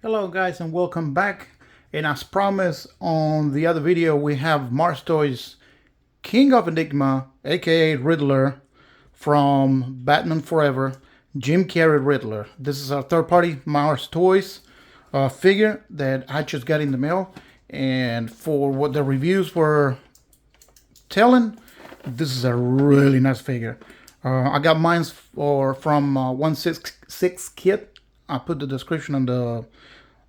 Hello guys and welcome back. And as promised on the other video, we have Mars Toys King of Enigma, aka Riddler from Batman Forever, Jim Carrey Riddler. This is our third-party Mars Toys figure that I just got in the mail, and for what the reviews were telling, this is a really nice figure. I got mine from 166 Kit. I put the description on the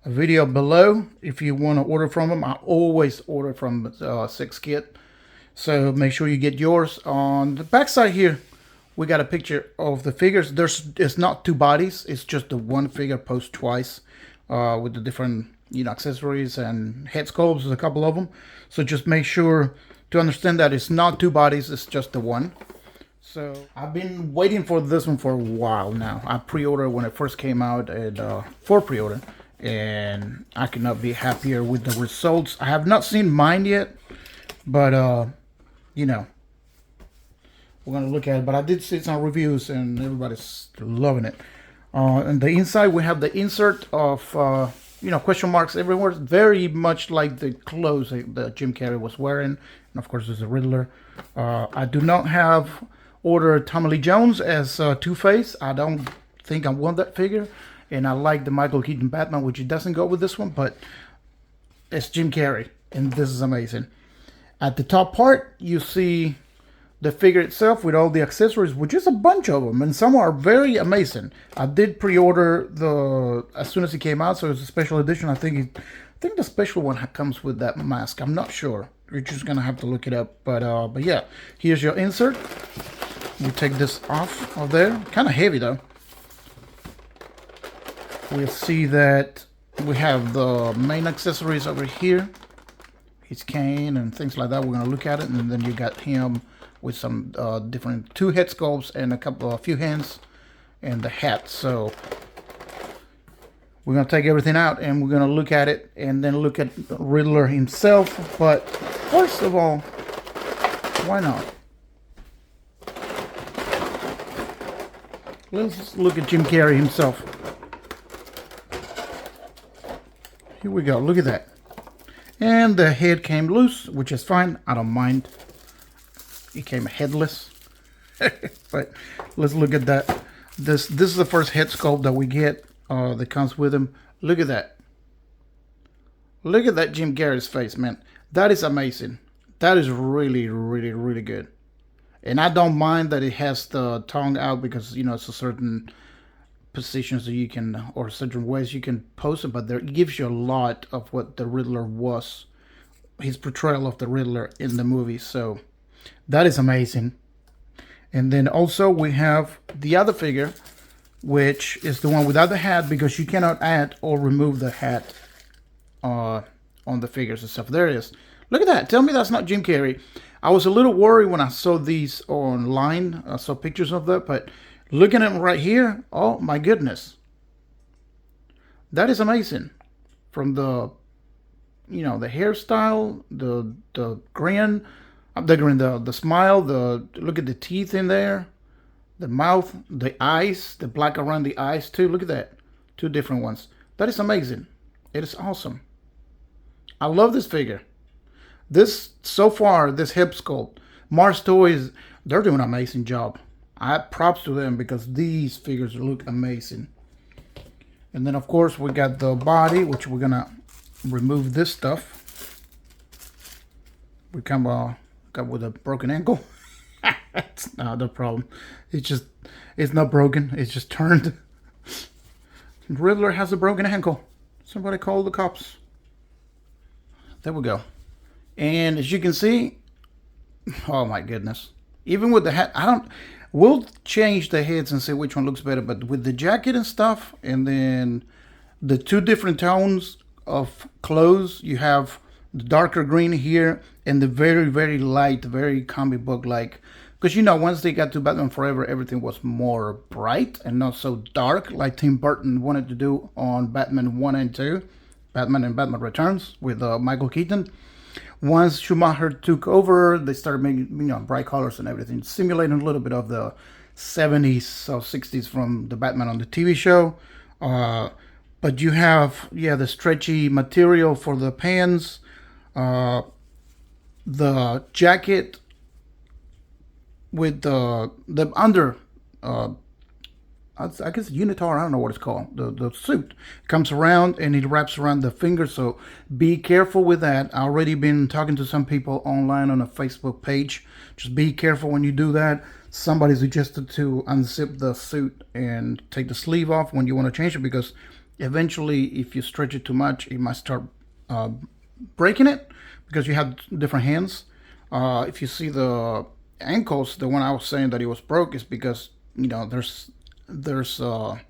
video below if you want to order from them. I always order from 6 Kit, so make sure you get yours. On the back side here, we got a picture of the figures. It's not two bodies, it's just the one figure posed twice with the different accessories and head sculpts. There's a couple of them, so just make sure to understand that it's not two bodies, it's just the one. So I've been waiting for this one for a while now. I pre-ordered when it first came out for pre-order, and I could not be happier with the results. I have not seen mine yet, but we're gonna look at it. But I did see some reviews and everybody's loving it. And the inside, we have the insert of question marks everywhere, very much like the clothes that Jim Carrey was wearing, and of course there's a Riddler. I do not have ordered Tommy Lee Jones as Two-Face. I don't think I want that figure, and I like the Michael Keaton Batman, which it doesn't go with this one, but it's Jim Carrey, and this is amazing. At the top part, you see the figure itself with all the accessories, which is a bunch of them, and some are very amazing. I did pre-order as soon as it came out, so it's a special edition. I think the special one comes with that mask. I'm not sure. You're just gonna have to look it up. But yeah, here's your insert. You take this off of there. Kind of heavy though. We'll see that we have the main accessories over here, his cane and things like that. We're gonna look at it, and then you got him with some different two head sculpts and a few hands and the hat. So we're gonna take everything out and we're gonna look at it, and then look at Riddler himself. But first of all, why not? Let's look at Jim Carrey himself. Here we go, look at that. And the head came loose, which is fine, I don't mind. It came headless. But let's look at that. This is the first head sculpt that we get that comes with him. Look at that. Look at that Jim Carrey's face, man. That is amazing. That is really, really, really good. And I don't mind that it has the tongue out, because it's a certain positions that you can, or certain ways you can pose it, but it gives you a lot of what the Riddler was, his portrayal of the Riddler in the movie. So that is amazing. And then also we have the other figure, which is the one without the hat, because you cannot add or remove the hat on the figures and stuff. There it is. Look at that. Tell me that's not Jim Carrey. I was a little worried when I saw these online. I saw pictures of that, but looking at them right here, oh my goodness. That is amazing. From the the hairstyle, the grin, the smile, look at the teeth in there, the mouth, the eyes, the black around the eyes too. Look at that. Two different ones. That is amazing. It is awesome. I love this figure. So far, this hip sculpt, Mars Toys, they're doing an amazing job. I have props to them, because these figures look amazing. And then of course we got the body, which we're gonna remove this stuff. We come got with a broken ankle. It's not the problem. It's not broken. It's just turned. Riddler has a broken ankle. Somebody call the cops. There we go. And as you can see, oh my goodness. Even with the hat, we'll change the heads and see which one looks better. But with the jacket and stuff, and then the two different tones of clothes, you have the darker green here and the very, very light, very comic book like. Because once they got to Batman Forever, everything was more bright and not so dark like Tim Burton wanted to do on Batman 1 and 2, Batman and Batman Returns with Michael Keaton. Once Schumacher took over, they started making bright colors and everything, simulating a little bit of the 70s or 60s from the Batman on the TV show. But you have the stretchy material for the pants, the jacket with the under I guess unitar, I don't know what it's called. The suit comes around and it wraps around the finger, so be careful with that. I already been talking to some people online on a Facebook page. Just be careful when you do that. Somebody suggested to unzip the suit and take the sleeve off when you want to change it, because eventually if you stretch it too much, it might start breaking it, because you have different hands. If you see the ankles, the one I was saying that it was broke is because there's a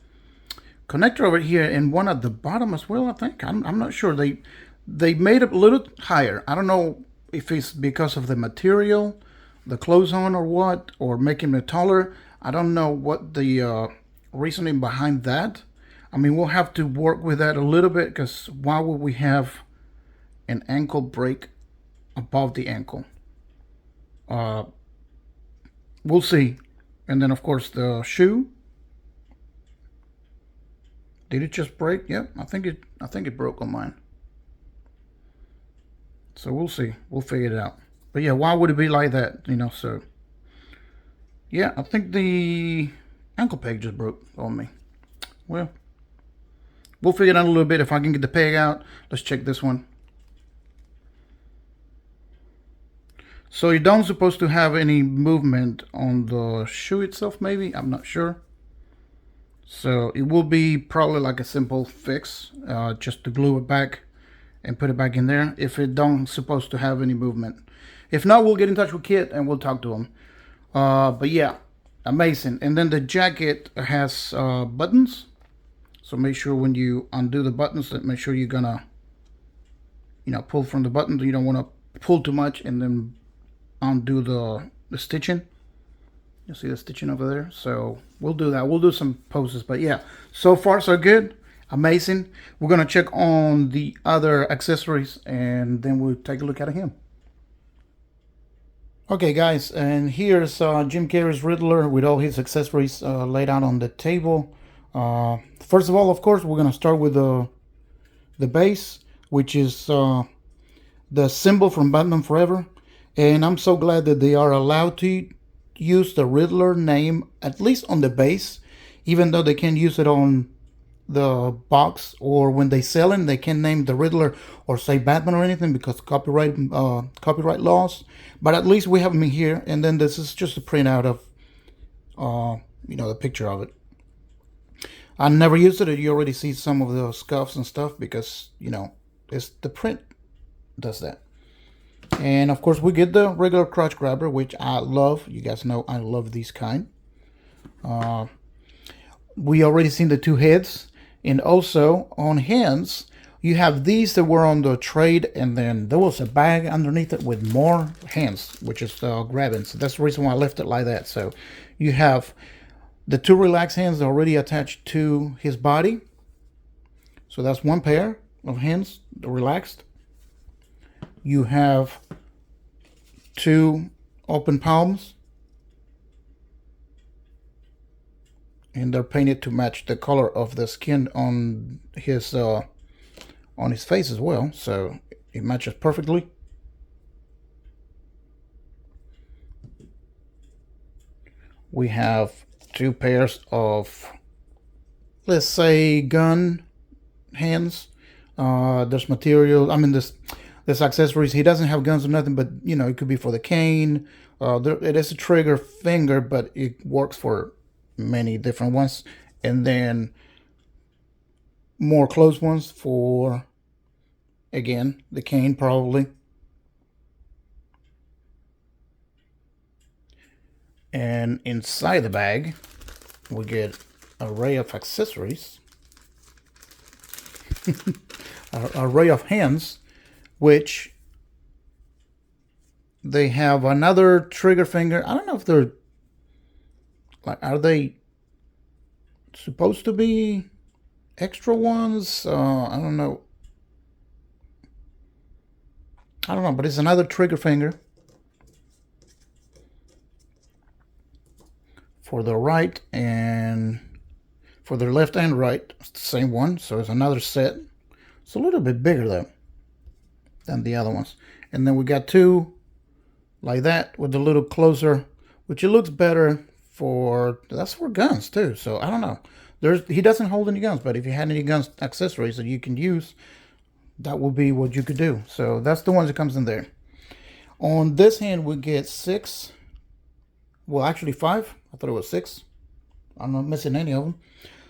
connector over here and one at the bottom as well. I think I'm not sure. They made it a little higher. I don't know if it's because of the material, the clothes on, or what, or making it taller. I don't know what the reasoning behind that. I mean, we'll have to work with that a little bit, because why would we have an ankle break above the ankle? We'll see. And then of course the shoe. Did it just break? Yep, I think it broke on mine. So we'll see. We'll figure it out. But yeah, why would it be like that? So yeah, I think the ankle peg just broke on me. Well, we'll figure it out a little bit. If I can get the peg out, let's check this one. So you don't supposed to have any movement on the shoe itself, maybe? I'm not sure. So it will be probably like a simple fix, just to glue it back and put it back in there if it don't supposed to have any movement. If not, we'll get in touch with Kit and we'll talk to him. But yeah, amazing. And then the jacket has buttons. So make sure when you undo the buttons, that make sure you're gonna, pull from the button. You don't want to pull too much and then undo the stitching. You see the stitching over there? So we'll do that. We'll do some poses. But yeah, so far so good. Amazing. We're going to check on the other accessories and then we'll take a look at him. Okay, guys, and here's Jim Carrey's Riddler with all his accessories laid out on the table. First of all, of course, we're going to start with the base, which is the symbol from Batman Forever. And I'm so glad that they are allowed to use the Riddler name, at least on the base, even though they can't use it on the box, or when they sell it, they can't name the Riddler or say Batman or anything because copyright laws. But at least we have them here, and then this is just a printout of, the picture of it. I never used it. You already see some of the scuffs and stuff because, it's the print does that. And of course we get the regular crotch grabber, which I love. You guys know I love these kind. We already seen the two heads, and also on hands you have these that were on the trade, and then there was a bag underneath it with more hands, which is grabbing. So that's the reason why I left it like that. So you have the two relaxed hands already attached to his body. So that's one pair of hands, relaxed. You have two open palms, and they're painted to match the color of the skin on his face as well, so it matches perfectly. We have two pairs of, let's say, gun hands. There's material, there's accessories. He doesn't have guns or nothing, but it could be for the cane. It is a trigger finger, but it works for many different ones. And then more close ones for, again, the cane probably. And inside the bag, we get an array of accessories, an array of hands, which they have another trigger finger. I don't know if they're are they supposed to be extra ones? I don't know. I don't know, but it's another trigger finger for the right and for the left and right. It's the same one, so it's another set. It's a little bit bigger though than the other ones. And then we got two like that with a little closer, which it looks better for, that's for guns too. So I don't know. He doesn't hold any guns, but if you had any guns accessories that you can use, that would be what you could do. So that's the ones that comes in there. On this hand, we get 6. Well, actually 5. I thought it was 6. I'm not missing any of them.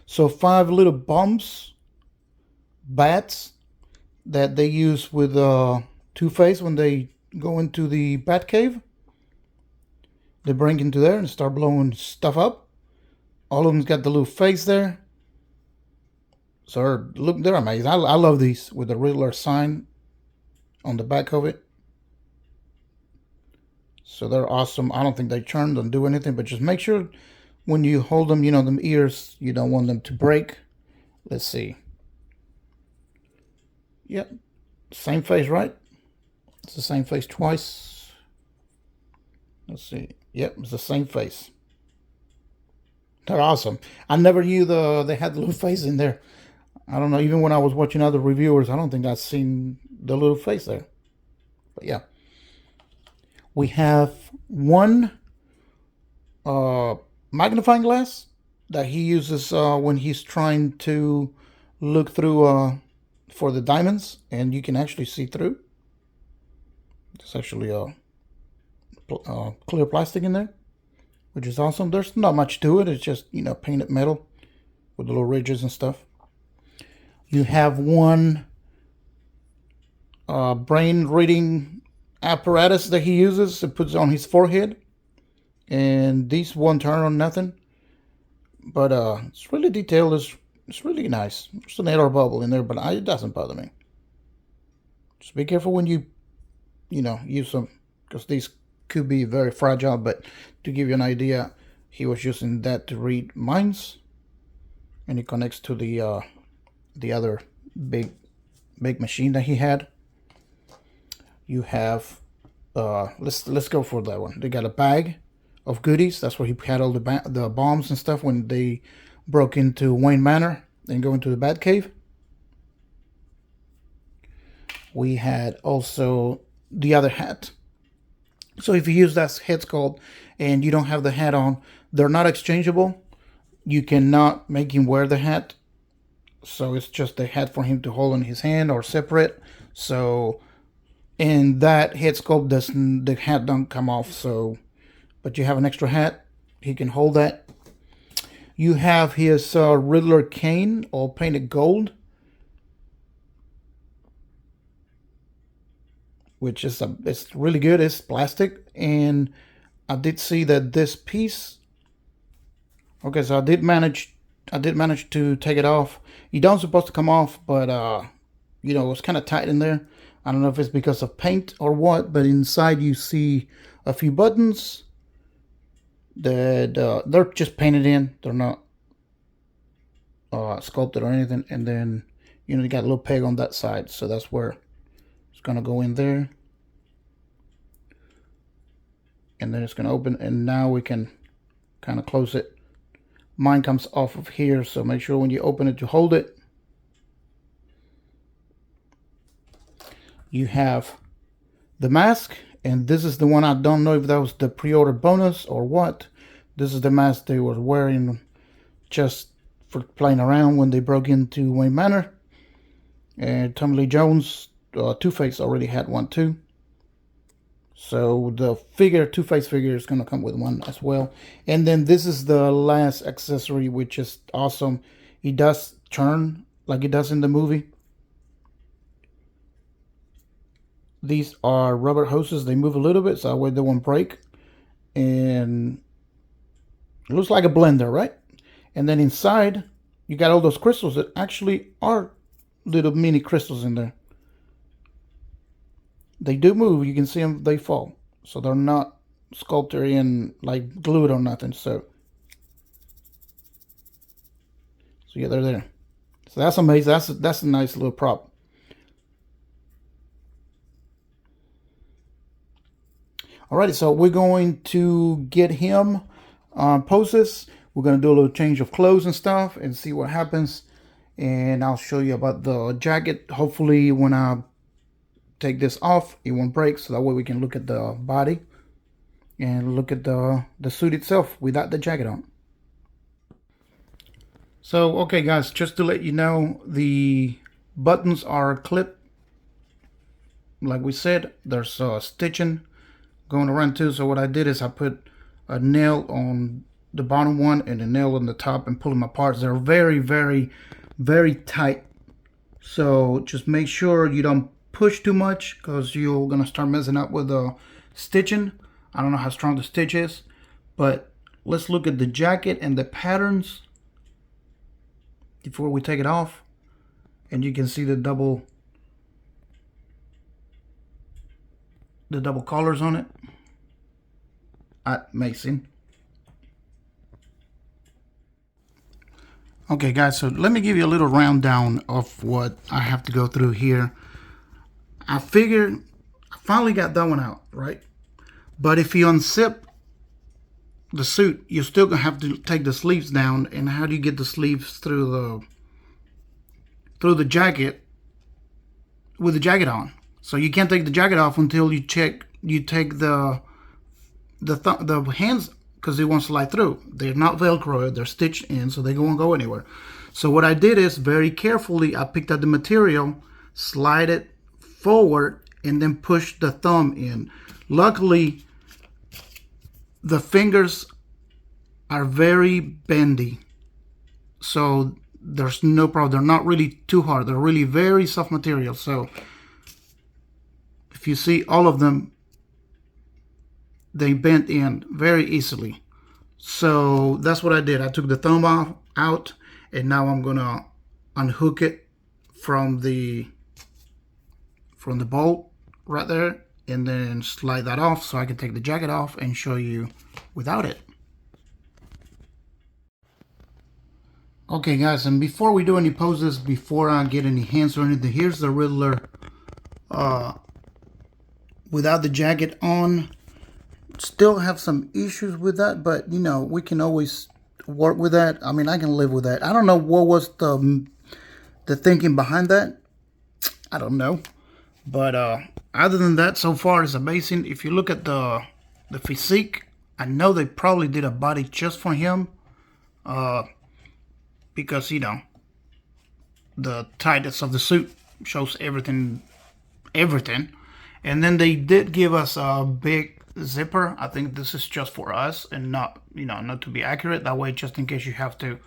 So 5 little bombs, bats that they use with Two-Face when they go into the bat cave. They bring into there and start blowing stuff up. All of them's got the little face there. So look, they're amazing. I love these with the Riddler sign on the back of it. So they're awesome. I don't think they churn, don't do anything, but just make sure when you hold them, you know, them ears, you don't want them to break. Let's see. Yep. Same face, right? It's the same face twice. Let's see. Yep, it's the same face. They're awesome. I never knew they had the little face in there. I don't know, even when I was watching other reviewers, I don't think I've seen the little face there. But yeah. We have one magnifying glass that he uses when he's trying to look through for the diamonds, and you can actually see through. There's actually clear plastic in there, which is awesome. There's not much to it. It's just, you know, painted metal with little ridges and stuff. You have one brain reading apparatus that he uses. It puts on his forehead, and these won't turn on nothing. But it's really detailed. It's really nice. There's an air bubble in there, but it doesn't bother me. Just be careful when you know, use them, because these could be very fragile. But to give you an idea, he was using that to read minds, and it connects to the other big machine that he had. You have let's go for that one. They got a bag of goodies. That's where he had all the bombs and stuff when they broke into Wayne Manor and go into the Batcave. We had also the other hat. So if you use that head sculpt and you don't have the hat on, they're not exchangeable. You cannot make him wear the hat. So it's just the hat for him to hold in his hand or separate. So in that head sculpt, the hat don't come off. So, but you have an extra hat, he can hold that. You have his Riddler cane, all painted gold, which is it's really good. It's plastic, and I did see that this piece. Okay, so I did manage to take it off. You don't supposed to come off, but you know, it's kind of tight in there. I don't know if it's because of paint or what, but inside you see a few buttons that they're just painted in. They're not sculpted or anything. And then, you know, you got a little peg on that side, so that's where it's gonna go in there. And then it's gonna open, and now we can kind of close it. Mine comes off of here, so make sure when you open it to hold it. You have the mask, and this is the one. I don't know if that was the pre-order bonus or what. This is the mask they were wearing just for playing around when they broke into Wayne Manor. And Tommy Lee Jones, Two-Face already had one too. So the figure, Two-Face figure, is going to come with one as well. And then this is the last accessory, which is awesome. He does turn like he does in the movie. These are rubber hoses. They move a little bit, so that way they won't break. And it looks like a blender, right? And then inside, you got all those crystals that actually are little mini crystals in there. They do move. You can see them. They fall. So they're not sculpted in, like, glued or nothing. So yeah, they're there. So that's amazing. That's a nice little prop. Alrighty, so we're going to get him poses. We're going to do a little change of clothes and stuff and see what happens. And I'll show you about the jacket. Hopefully when I take this off, it won't break, so that way we can look at the body and look at the suit itself without the jacket on. So, okay guys, just to let you know, the buttons are clipped. Like we said, there's stitching going around too. So what I did is I put a nail on the bottom one and a nail on the top and pull them apart. They're very, very, very tight. So just make sure you don't push too much, because you're gonna start messing up with the stitching. I don't know how strong the stitch is, but let's look at the jacket and the patterns before we take it off. And you can see the double colors on it. Amazing. Okay guys, so let me give you a little rundown of what I have to go through here. I figured I finally got that one out, right? But if you unzip the suit, you're still gonna have to take the sleeves down. And how do you get the sleeves through the jacket with the jacket on? So you can't take the jacket off until you take the hands, because they won't slide through. They're not Velcro, they're stitched in, so they won't go anywhere. So what I did is, very carefully, I picked out the material, slide it forward, and then push the thumb in. Luckily, the fingers are very bendy, so there's no problem. They're not really too hard. They're really very soft material. So if you see all of them, they bent in very easily. So that's what I did. I took the thumb out, and now I'm gonna unhook it from the bolt right there, and then slide that off so I can take the jacket off and show you without it. Okay guys, and before we do any poses, before I get any hands or anything, here's the Riddler without the jacket on. Still have some issues with that, but you know, we can always work with that. I mean, I can live with that. I don't know what was the thinking behind that. I don't know. But other than that, so far it's amazing. If you look at the physique, I know they probably did a body just for him, because you know, the tightness of the suit shows everything. And then they did give us a big zipper. I think this is just for us and not, you know, not to be accurate. That way, just in case you have to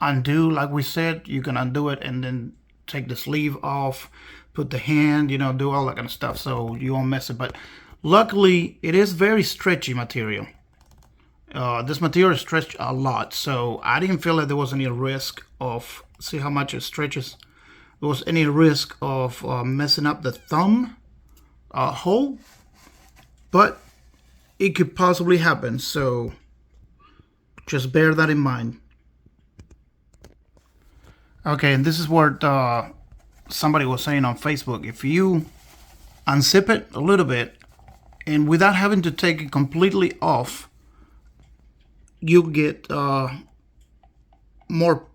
undo, like we said, you can undo it and then take the sleeve off, put the hand, you know, do all that kind of stuff, so you won't mess it. But luckily, it is very stretchy material. This material is stretched a lot, so I didn't feel like there was any risk of, see how much it stretches, there was any risk of messing up the thumb hole, but it could possibly happen, so just bear that in mind. Okay, and this is what somebody was saying on Facebook. If you unzip it a little bit, and without having to take it completely off, you get more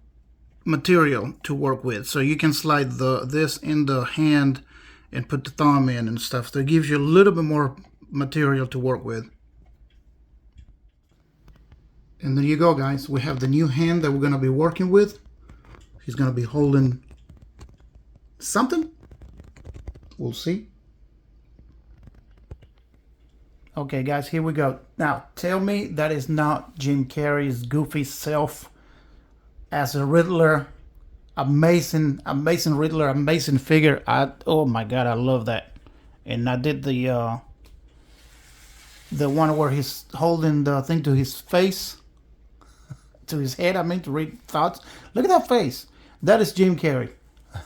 material to work with. So you can slide this in the hand and put the thumb in and stuff. So it gives you a little bit more material to work with. And there you go, guys. We have the new hand that we're going to be working with. He's going to be holding something. We'll see. Okay, guys, here we go. Now, tell me that is not Jim Carrey's goofy self as a Riddler. Amazing, amazing Riddler, amazing figure. Oh my God, I love that. And I did the one where he's holding the thing to his face, to his head, I mean, to read thoughts. Look at that face. That is Jim Carrey.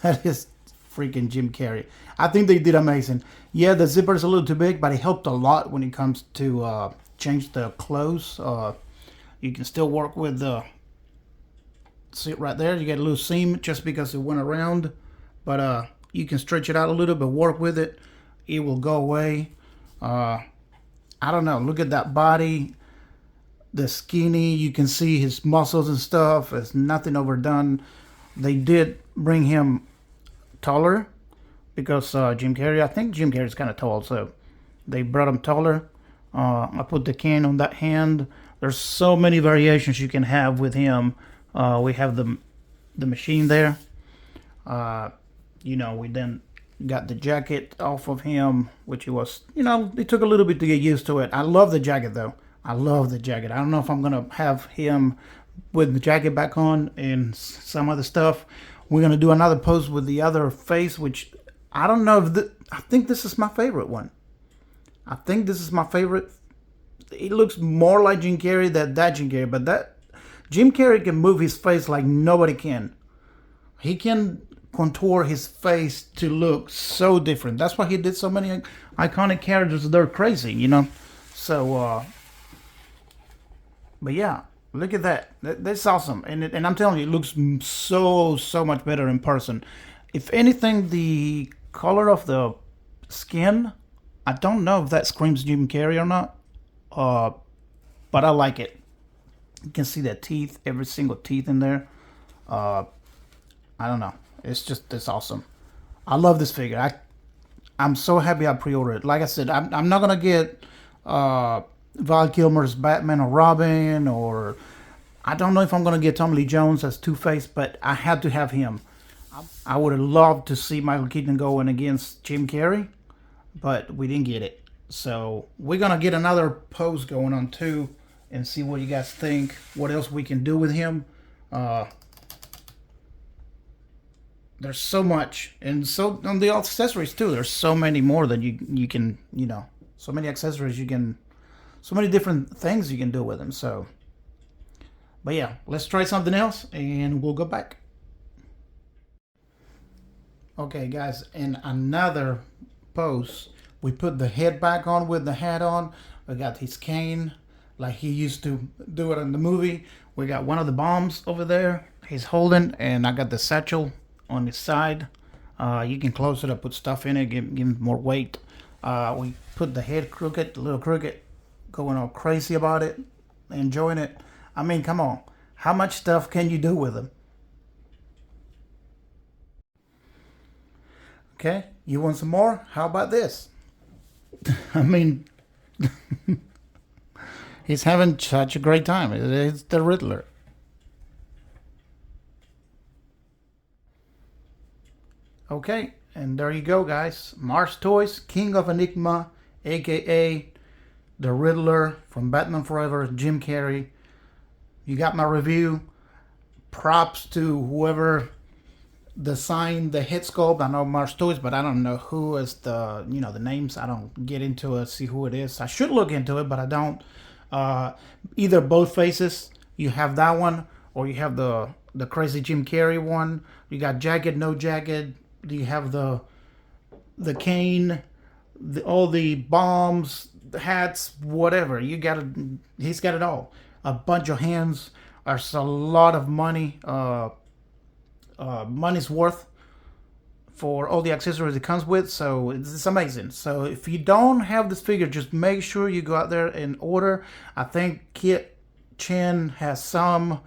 That is freaking Jim Carrey. I think they did amazing. Yeah, the zipper is a little too big, but it helped a lot when it comes to change the clothes. You can still work with the, see it right there, you get a little seam just because it went around, but you can stretch it out a little bit, work with it, it will go away. I don't know. Look at that body, the skinny. You can see his muscles and stuff. It's nothing overdone. They did bring him taller because Jim Carrey. I think Jim Carrey's kind of tall, so they brought him taller. I put the cane on that hand. There's so many variations you can have with him. We have the machine there. We then got the jacket off of him, which was, it took a little bit to get used to it. I love the jacket though. I love the jacket. I don't know if I'm gonna have him with the jacket back on and some other stuff. We're gonna do another pose with the other face, which I don't know if I think this is my favorite one. I think this is my favorite. It looks more like Jim Carrey than that Jim Carrey, but that Jim Carrey can move his face like nobody can. He can contour his face to look so different. That's why he did so many iconic characters. They're crazy. So, but yeah, look at that. That's awesome. And I'm telling you, it looks so much better in person. If anything, the color of the skin, I don't know if that screams Jim Carrey or not. But I like it. You can see that teeth, every single teeth in there. I don't know. It's awesome. I love this figure. I'm so happy I pre-ordered it. Like I said, I'm not gonna get Val Kilmer's Batman or Robin, or I don't know if I'm gonna get Tommy Lee Jones as Two-Face, but I had to have him. I would have loved to see Michael Keaton going against Jim Carrey, but we didn't get it. So we're gonna get another pose going on too, and see what you guys think. What else we can do with him? There's so much, and so on the accessories too. There's so many more that you can so many accessories you can, so many different things you can do with them. So, but yeah, let's try something else, and we'll go back. Okay, guys, in another pose, we put the head back on with the hat on. We got his cane, like he used to do it in the movie. We got one of the bombs over there he's holding, and I got the satchel on his side. You can close it up, put stuff in it, give him more weight. We put the head crooked, a little crooked, going all crazy about it, enjoying it. I mean, come on. How much stuff can you do with him? Okay, you want some more? How about this? I mean, he's having such a great time. It's the Riddler. Okay, and there you go, guys. Mars Toys, King of Enigma, aka the Riddler from Batman Forever, Jim Carrey. You got my review. Props to whoever designed the head sculpt. I know Mars Toys, but I don't know who is the names. I don't get into it, see who it is. I should look into it, but I don't. Either both faces. You have that one, or you have the crazy Jim Carrey one. You got jacket, no jacket. You have the cane, all the bombs, the hats, whatever. You got it. He's got it all. A bunch of hands. There's a lot of money. Money's worth for all the accessories it comes with. So it's amazing. So if you don't have this figure, just make sure you go out there and order. I think Kit Chen has some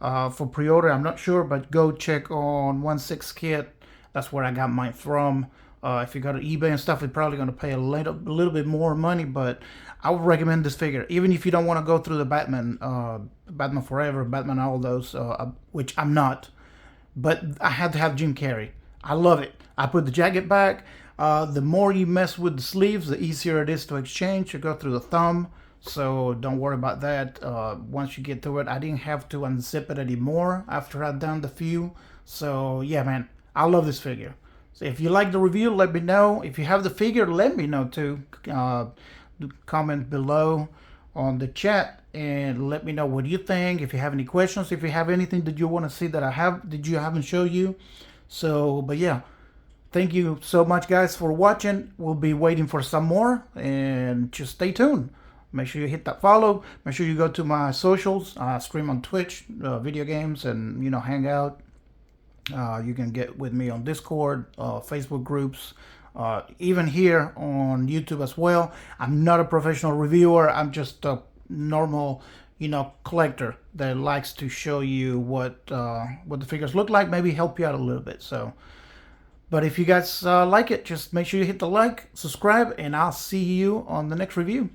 for pre-order. I'm not sure, but go check on 16 Kit. That's where I got mine from. If you go to eBay and stuff, you're probably going to pay a little bit more money, but I would recommend this figure. Even if you don't want to go through the Batman Forever, Batman, all those, which I'm not. But I had to have Jim Carrey. I love it. I put the jacket back. The more you mess with the sleeves, the easier it is to exchange. You go through the thumb, so don't worry about that. Once you get to it, I didn't have to unzip it anymore after I'd done the few. So yeah, man. I love this figure. So if you like the review, let me know. If you have the figure, let me know too. Comment below on the chat and let me know what you think. If you have any questions, if you have anything that you want to see that I haven't shown you. So, but yeah, thank you so much, guys, for watching. We'll be waiting for some more, and just stay tuned. Make sure you hit that follow. Make sure you go to my socials. I stream on Twitch, video games, and hang out. You can get with me on Discord, Facebook groups, even here on YouTube as well. I'm not a professional reviewer. I'm just a normal, collector that likes to show you what the figures look like, maybe help you out a little bit. So, but if you guys like it, just make sure you hit the like, subscribe, and I'll see you on the next review.